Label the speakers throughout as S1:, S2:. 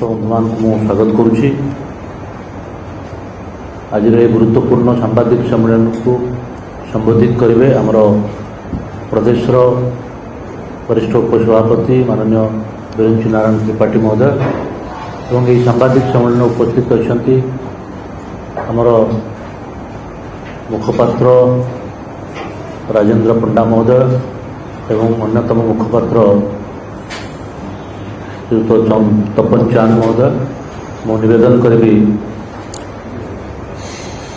S1: बंधुमान को स्वागत करुच्ची। आज गुरुत्वपूर्ण सांबादिक सम्मेलन को संबोधित करेंगे आमर प्रदेश वरिष्ठ उपसभापति माननीय वीरेंद्र नारायण त्रिपाठी महोदय एवं यह सांबादिक सम्मेलन उपस्थित अच्छा आमर मुखपात्र राजेंद्र पंडा महोदय एवं अन्यतम मुखपात्र तपन चांद महोदय मु निवेदन करी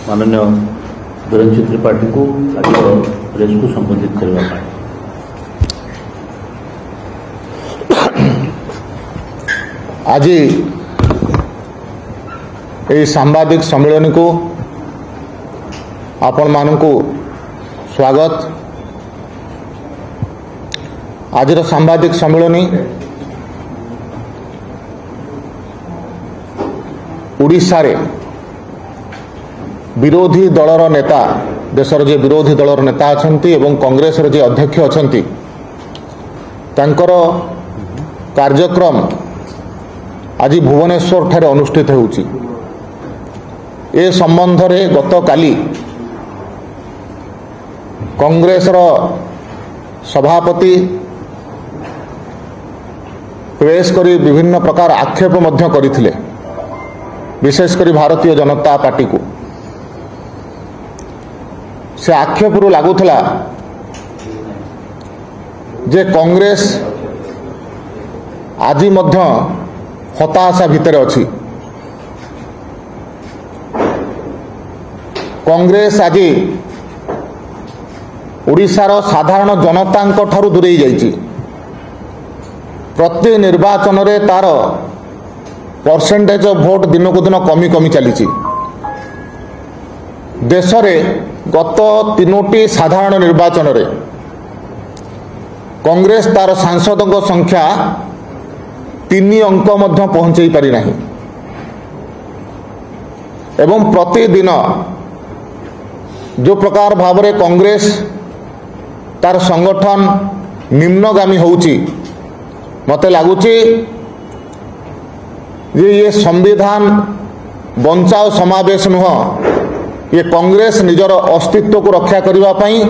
S1: माननीय वीरेंद्र त्रिपाठी को आज प्रेस को संबोधित करने।
S2: आज ये सांबादिक सम्मेलन को आपण मानकु स्वागत। आज सांबादिक सम्मेलन उड़ीसा रे विरोधी दलर नेता देशर जे विरोधी दलर नेता अछंती एवं कांग्रेस रे जे अध्यक्ष अछंती तांकर कार्यक्रम आज भुवनेश्वर ठारे अनुष्ठित होउची। ए संबंध रे गत काली कांग्रेस रो सभापति प्रेस करी विभिन्न प्रकार आक्षेप मध्य करथिले, विशेषकर भारतीय जनता पार्टी को से आक्षेप लगुला जे कांग्रेस आज मध्य हताशा भितर अछि। कांग्रेस आज ओडिशार साधारण जनता ठारू दूरेई जाइछि। प्रति निर्वाचन रे तार परसेंटेज ऑफ वोट दिन को दिन कमी कमी चली। देश में गत तीनोटी साधारण निर्वाचन रे कांग्रेस तार सांसदों संख्या 3 अंक मध्य पहुंचाई पारि नाही एवं प्रतिदिन जो प्रकार भाव में कांग्रेस तार संगठन निम्नगामी होउची, मते लागुची ये संविधान बंचाओ समावेश नुह, ये कांग्रेस निजर अस्तित्व को रक्षा करने पाई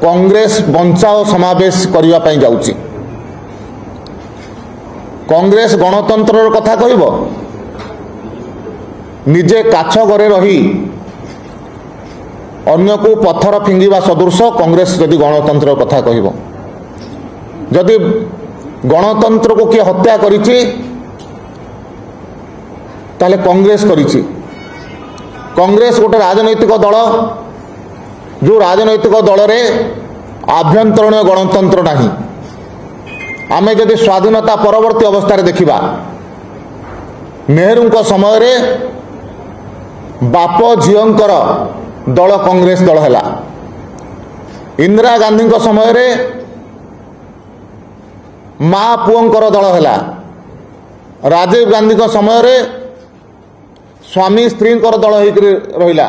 S2: कांग्रेस बंचाओ समावेश करने पाई जाउची। कांग्रेस गणतंत्र कथा कहब निजे काछ घरे रही अन्य को पत्थर फिंगिबा सदृश कांग्रेस जदि गणतंत्र कथा कहब, जदि गणतंत्र को किए हत्या करिछि ताले कांग्रेस करिछि। कांग्रेस गोटे राजनैतिक दल जो राजनैतिक दल रे आभ्यंतरण गणतंत्र नहीं। आमे जदि स्वाधीनता परवर्ती अवस्था रे देखिबा नेहरू समय रे बाप झीओंकर दल कांग्रेस दल हैला। इंदिरा गांधी समय रे माँ पुओंकर दल हैला। राजीव गांधी समय रे स्वामी स्त्री दल होकर रहिला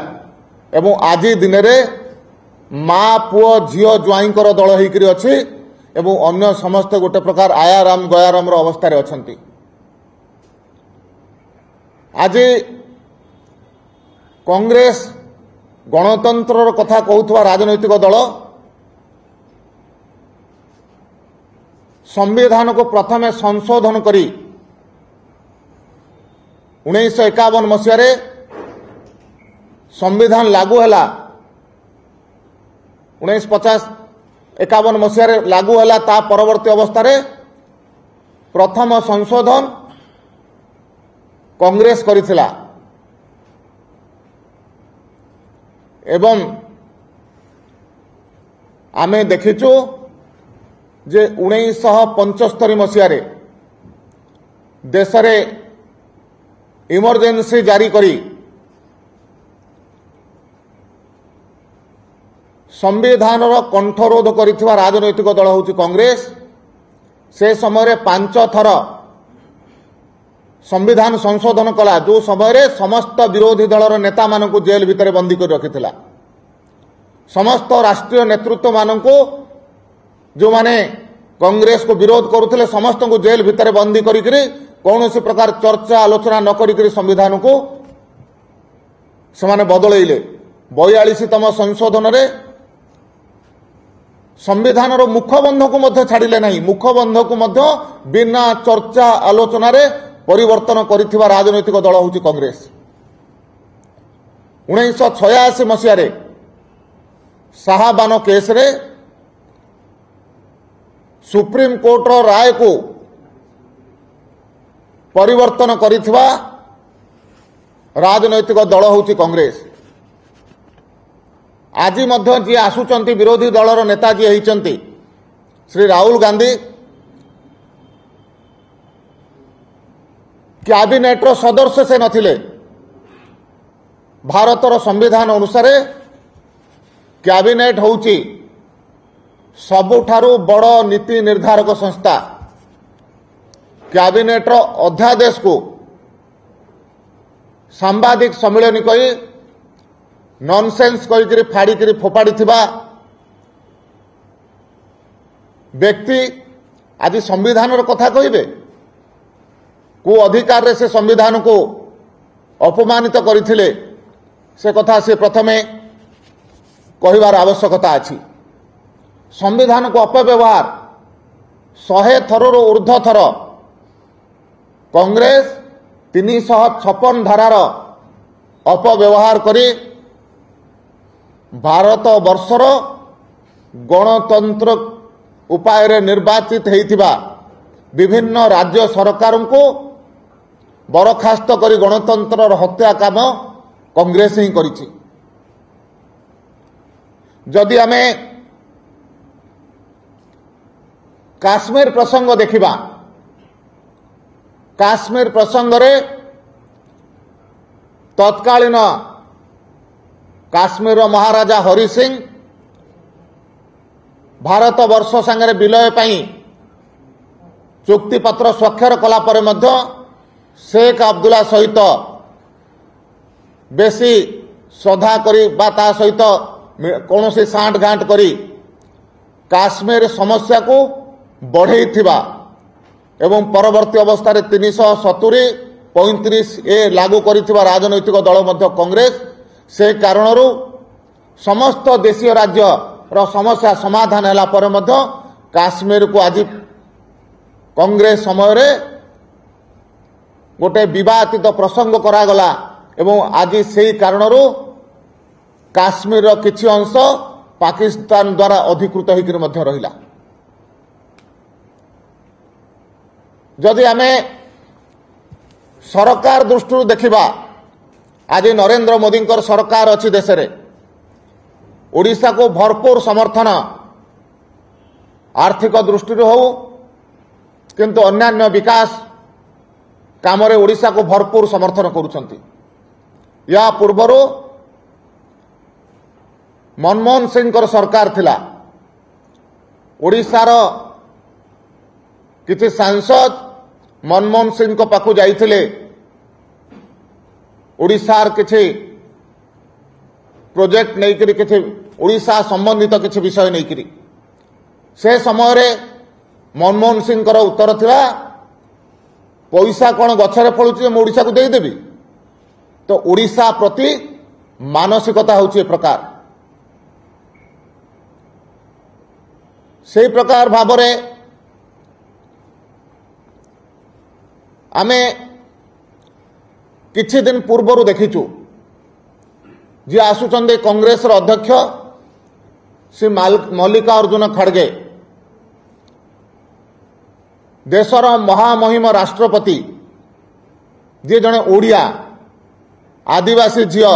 S2: एवं आज दिन में माँ पुओ झीओ ज्वाईंकर दल होकर अच्छी एवं अन्य समस्त गोटे प्रकार आयाराम गयाराम अवस्था अच्छी। आज कांग्रेस गणतंत्र कथा कहूथुवा राजनैतिक दल संविधान को प्रथमे संशोधन करी 1951 मसीह संविधान लागू हैला। 1950-51 मसीह लागू हैला। ता परवर्ती अवस्था रे प्रथम संशोधन कांग्रेस करिथिला एवं आमे देखिचु जे 1975 मसीह देश में इमरजेंसी जारी करी संविधान कंठरोध करिथिवा राजनैतिक दल होची कांग्रेस। से समय 5 थर संविधान संशोधन कला, जो समय समस्त विरोधी दलर नेता मानकु जेल भितर बंदी कर रखिथिला। समस्त राष्ट्रीय नेतृत्व मानकु जो माने कांग्रेस को विरोध करुଥିଲେ ସମସ୍ତଙ୍କୁ जेल भितर बंदी करी कौन प्रकार चर्चा आलोचना न करी संविधान को से बदलैले 42तम संशोधन रे संविधान मुखबंध को छाड़िले नहीं मुखबंध को बिना चर्चा आलोचना रे परिवर्तन करिथिबा राजनैतिक दल होची कांग्रेस 1986 मसीह शाहबानो केस रे सुप्रीम कोर्ट रो राय को परिवर्तन करिथिबा राजनैतिक दल होची कांग्रेस आज मध्य जी आसुचंती विरोधी दलर नेता जी होइचंती श्री राहुल गांधी कैबिनेट रो सदस्य से नथिले भारतर संविधान अनुसार कैबिनेट होउची सबुठारु बड़ नीति निर्धारक संस्था कैबिनेट रो अध्यादेश को सांबादिक सम्मेलन कही नॉनसेंस कही फाड़ी फोपाड़ी व्यक्ति आज संविधान कथा कहे को अधिकार रे से संविधान को अपमानित करथिले से कथा से प्रथमे कहिबार आवश्यकता अछि संविधान को अपव्यवहार 100 थर ऊर्ध्व थर कांग्रेस 356 धारार अपव्यवहार करी भारत वर्षर गणतंत्र उपाय रे निर्वाचित होइथिबा विभिन्न राज्य सरकार को बरखास्त करी गणतंत्र हत्या काम कांग्रेस ही करिछि जदि आमे काश्मीर प्रसंग देखिबा काश्मीर प्रसंग रे तत्कालीन काश्मीर महाराजा हरि सिंह भारत वर्ष संगे विलय पाई चुक्ति पत्र स्वाक्षर कला परे मध्य शेख अब्दुल्ला सहित बेसी श्रद्धा करी बा ता सहित कौन से सांठ गांठ करी काश्मीर समस्या को बढ़ई थिबा एवं परवर्ती अवस्था रे 370-35 ए लागू करिथिबा राजनैतिक दल मध्य कांग्रेस से कारणरू समस्त देशीय राज्य रो समस्या समाधान हैला परे मध्य काश्मीर को आज कांग्रेस समय रे गोटे विवादित प्रसंग करागला एवं आज से कारणरू काश्मीर रो किछि अंश पाकिस्तान द्वारा अधिकृत होकर मध्य रहिला जदि आमे सरकार दृष्टि देखिबा आज नरेंद्र मोदी सरकार अच्छी देश रे ओडिशा को भरपूर समर्थन आर्थिक दृष्टि हो किंतु अन्यान्य विकास काम रे ओडिशा को भरपूर समर्थन करुछंती या पूर्वर मनमोहन सिंह सरकार थिला ओडिशा रो किछि सांसद मनमोहन सिंह को पाखु जाइथिले ओडिशार किछि प्रोजेक्ट नहीं करी किछि ओडिशा संबंधित किछि विषय नहीं करी से समय रे मनमोहन सिंह कर उत्तर थिला पैसा कौन गछरे फलुछि मु ओडिशा को देई देबी तो ओडिशा प्रति मानसिकता होछि प्रकार से प्रकार भाव रे आमे किछि दिन पूर्व देखिचु जी आसुचंदे कांग्रेस अध्यक्ष श्री मल्लिकार्जुन खड़गे देशर महामहिम राष्ट्रपति जी जने ओडिया आदिवासी झियो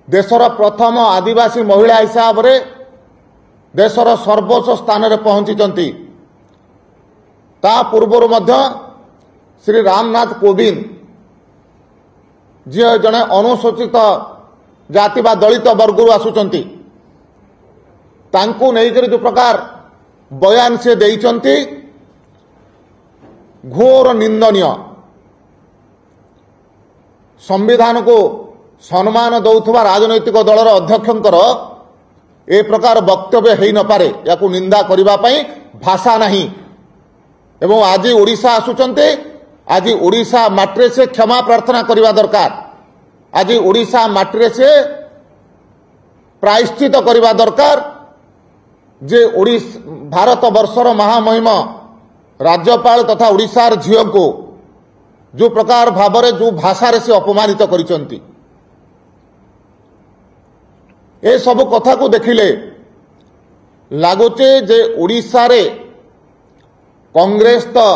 S2: देशर प्रथम आदिवासी महिला हिसाब रे देशर सर्वोच्च स्थान रे पहुंची ता पूर्वर मध्य श्री रामनाथ कोविंद जी जने अनुसूचित जाति बा दलित वर्ग आसुचंती तांकू नहीं जो प्रकार बयान से देइचंती घोर निंदनीय संविधान को सम्मान दौथुवा राजनैतिक दलर अध्यक्षंकर ए प्रकार वक्तव्य हेई न पारे याकू निंदा करिबा पई भाषा नहीं एवं आज ओडिशा आसुचंते आज ओडिशा माटी से क्षमा प्रार्थना करने दरकार आज ओडिशा माटी से प्रायश्चित करने दरकार जे भारत वर्षर महामहिम राज्यपाल तथा ओडिशार झील को जो प्रकार भाव जो भाषा से अपमानित करिसंती ए सब कथा को देखिले लगुचे जे ओडिशा रे कांग्रेस तो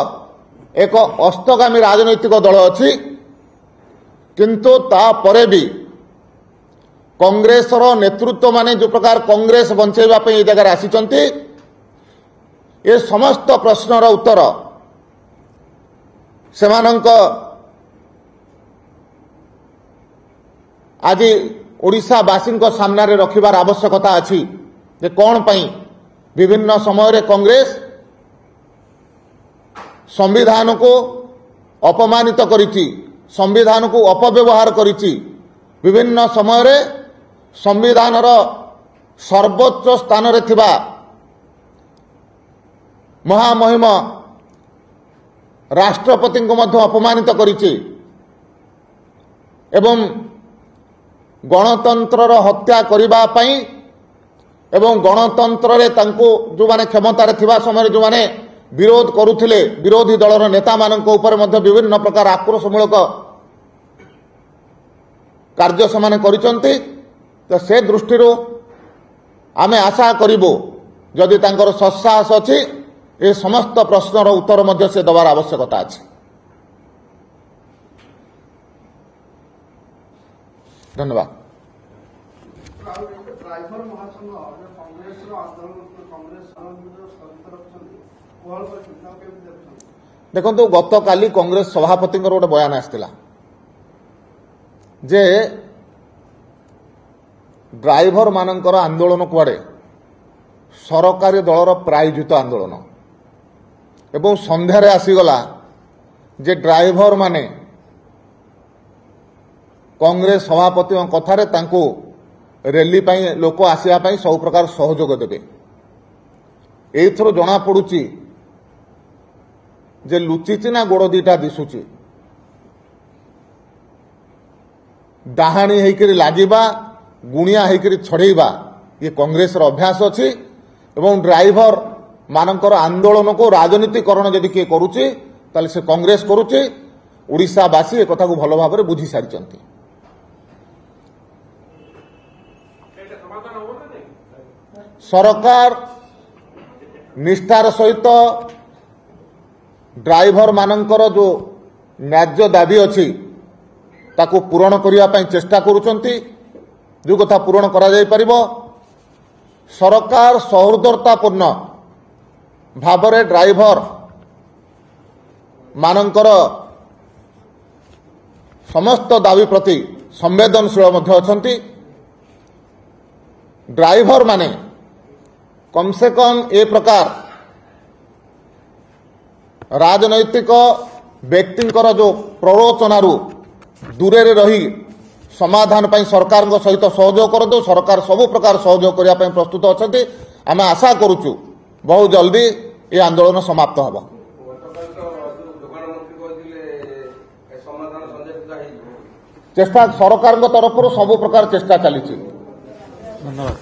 S2: एक अस्तगामी राजनैतिक दल अच्छी किंतु तापरे भी कांग्रेस नेतृत्व माने जो प्रकार कांग्रेस बंचेवा पे ये जगह आसीचंती ये समस्त प्रश्नर उत्तर सेमानंक आज ओडिशावासी सामने रखिबार आवश्यकता अच्छी जे कौन पई विभिन्न समय रे कांग्रेस संविधान को अपमानित करिछि संविधान को अपव्यवहार करिछि विभिन्न समय रे संविधानर सर्वोच्च स्थान रे थिबा महामहिम राष्ट्रपति को मध्य अपमानित करिछि एवं गणतंत्रर हत्या करिबा पई एवं गणतंत्र रे तांको जो माने क्षमतार थिबा समय जो माने विरोध करुथिले विरोधी दलर नेता मानक ऊपर मध्य विभिन्न प्रकार आक्रोशमूलक कार्य से करिसंती तो से दृष्टि आमे आशा करिबो जदि तांकर सत्साहस अछि ए समस्त प्रश्नर उत्तर मध्य से दबार आवश्यकता अछि। धन्यवाद। देखो गत काली कांग्रेस सभापति गोटे बयान आसला जे ड्राइवर मानकर आंदोलन कुआडे सरकारी दलर प्रायोजित आंदोलन एवं संध्यारे आसीगला जे ड्राइवर माने कांग्रेस सभापति कथारे तांको रैली पाई लोक आसिया पाई सब प्रकार सहयोग देबे एथरो जना पड़ुची जे लुचिची ना गोड़ दीटा दिशुची डाहाणी हेकरी लागिबा गुणिया हेकरी छड़ेबा ये कांग्रेस अभ्यास अच्छी एवं ड्राइवर मानकर आंदोलन को राजनीतिकरण जदि किए करुचे ताले से कांग्रेस करुचे ओडिशावासी एक कथा को भल भाव में बुझी सारी सरकार निष्ठार सहित ड्राइवर मानकर जो न्याय्य दाबी अच्छी ताकू पूरण करने चेष्टा करुचंती जो कथा पूरण करा जाई परिबो सरकार सहृदयतापूर्ण भावरे ड्राइवर मानकर समस्त दाबी प्रति संवेदनशील मध्य अछंती ड्राइवर माने कम से कम ए प्रकार राजनैतिक व्यक्तिंकर जो प्ररोचनारू दूरे रही समाधान पाई सरकार सहित सहयोग कर दो सरकार सब प्रकार सहयोग करने प्रस्तुत अच्छा आम आशा करुचु बहुत जल्दी ये आंदोलन समाप्त हम चेष्टा सरकार तरफ सब प्रकार चेष्टा चली। धन्यवाद।